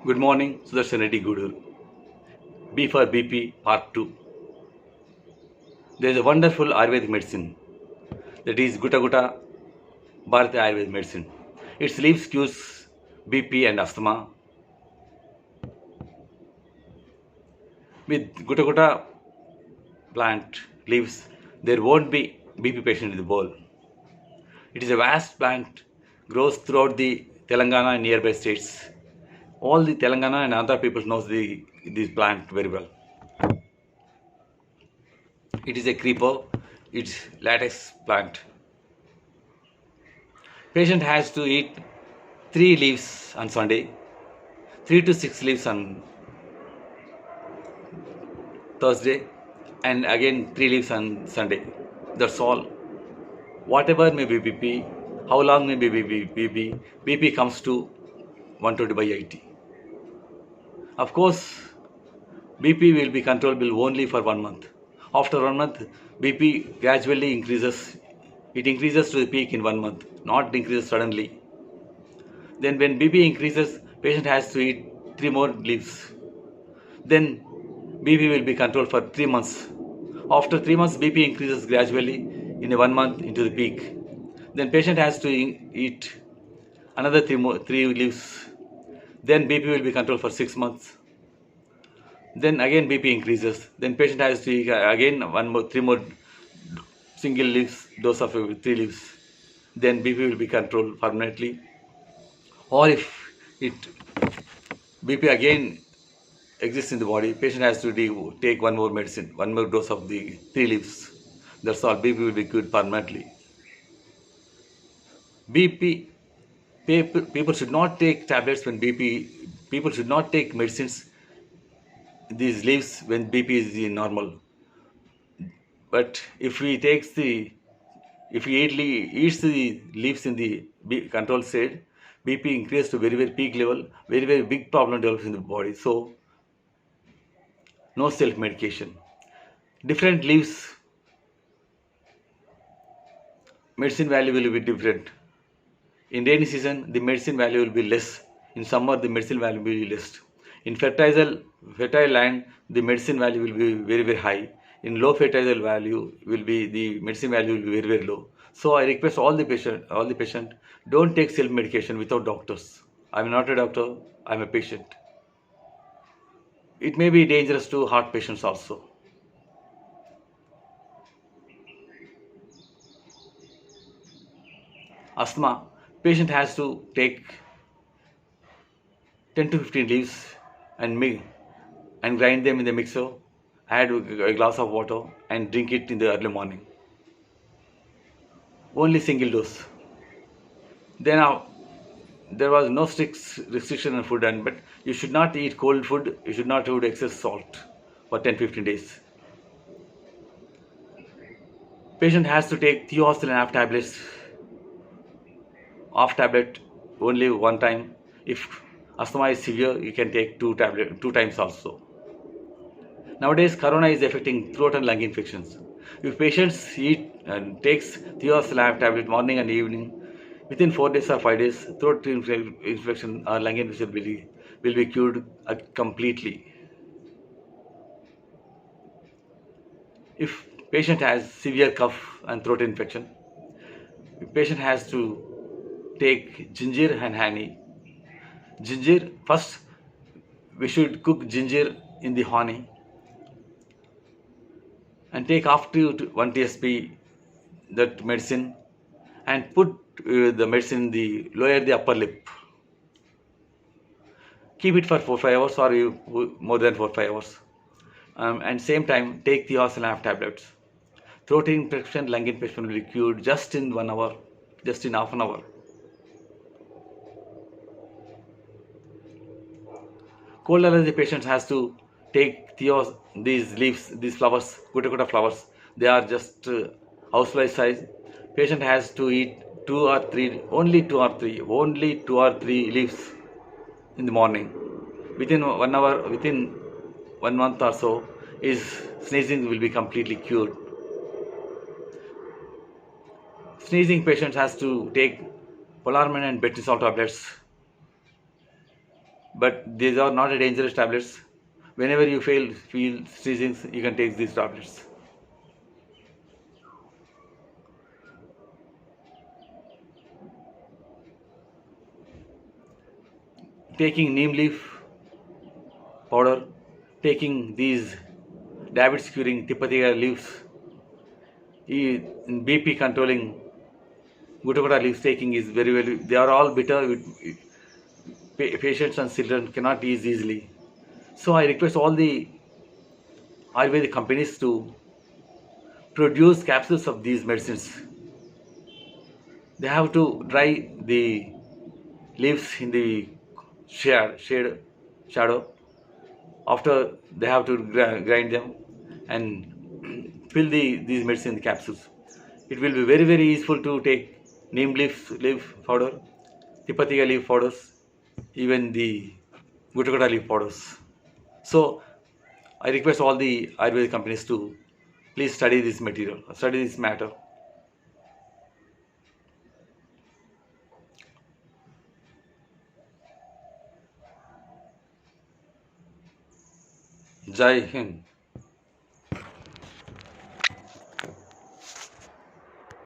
Good morning, Sudarshan Reddy Guduru. B for BP, Part 2. There is a wonderful Ayurvedic medicine that is Gutta Gutta Bharati Ayurvedic medicine. Its leaves cures BP and asthma. With Gutta Gutta plant leaves, there won't be BP patient in the bowl. It is a vast plant, grows throughout the Telangana and nearby states. All the Telangana and Andhra people knows this plant very well. It is a creeper. It's latex plant. Patient has to eat 3 leaves on Sunday, 3 to 6 leaves on Thursday, and again 3 leaves on Sunday. That's all. Whatever may be BP, how long may be BP comes to 120 by 80. Of course, BP will be controllable only for 1 month. After 1 month, BP gradually increases. It increases to the peak in 1 month, not increases suddenly. Then when BP increases, patient has to eat 3 more leaves. Then BP will be controlled for 3 months. After 3 months, BP increases gradually in a 1 month into the peak. Then patient has to eat another 3 leaves. Then BP will be controlled for 6 months. Then again BP increases. Then patient has to eat again 3 more single leaves, dose of 3 leaves. Then BP will be controlled permanently. Or if it BP again exists in the body, patient has to take one more medicine, one more dose of the 3 leaves. That's all. BP will be cured permanently. BP, people should not take tablets when BP, people should not take medicines, these leaves when BP is the normal. But if he takes the, if he eats the leaves in the control state, BP increases to very, very peak level, very, very big problem develops in the body. So, no self medication. Different leaves, medicine value will be different. In rainy season, the medicine value will be less. In summer, the medicine value will be less. In fertile land, the medicine value will be very, very high. In low fertile value, will be the medicine value will be very, very low. So I request all the patient, don't take self medication without doctors. I'm not a doctor. I'm a patient. It may be dangerous to heart patients also. Asthma, patient has to take 10 to 15 leaves and grind them in the mixer, add a glass of water and drink it in the early morning. Only single dose. Then there was no strict restriction on food, but you should not eat cold food. You should not eat excess salt for 10-15 days. Patient has to take thiohazolin half tablet only one time. If asthma is severe, you can take two times also. Nowadays, corona is affecting throat and lung infections. If patients eat and takes thiosulfan tablet morning and evening, within 4 days or 5 days, throat infection or lung infection will be cured completely. If patient has severe cough and throat infection, patient has to take ginger and honey. Ginger, first we should cook ginger in the honey and take up to 1 tsp that medicine and put the medicine in the lower the upper lip. Keep it for 4-5 hours or more than 4-5 hours. And same time take the Oselaf tablets. Throat infection, lung infection will be cured just in 1 hour, just in half an hour. Cold allergy patients has to take these leaves, these flowers, Gutta flowers. They are just housefly size. Patient has to eat only two or three leaves in the morning. Within 1 hour, within 1 month or so, his sneezing will be completely cured. Sneezing patients has to take Polarmin and Betrisol tablets but these are not a dangerous tablets. Whenever you feel seizings, you can take these tablets. Taking neem leaf powder, taking these diabetes curing Tipatia leaves, BP controlling Guttacoda leaves taking is very, they are all bitter. Patients and children cannot eat easily. So I request all the Ayurvedic companies to produce capsules of these medicines. They have to dry the leaves in the shadow. After they have to grind them and fill these medicine capsules. It will be very useful to take neem leaf powder, Tipatia leaf powders, even the Guttacoda leaf powders. So I request all the Ayurvedic companies to please study this material, study this matter. Jai Hind.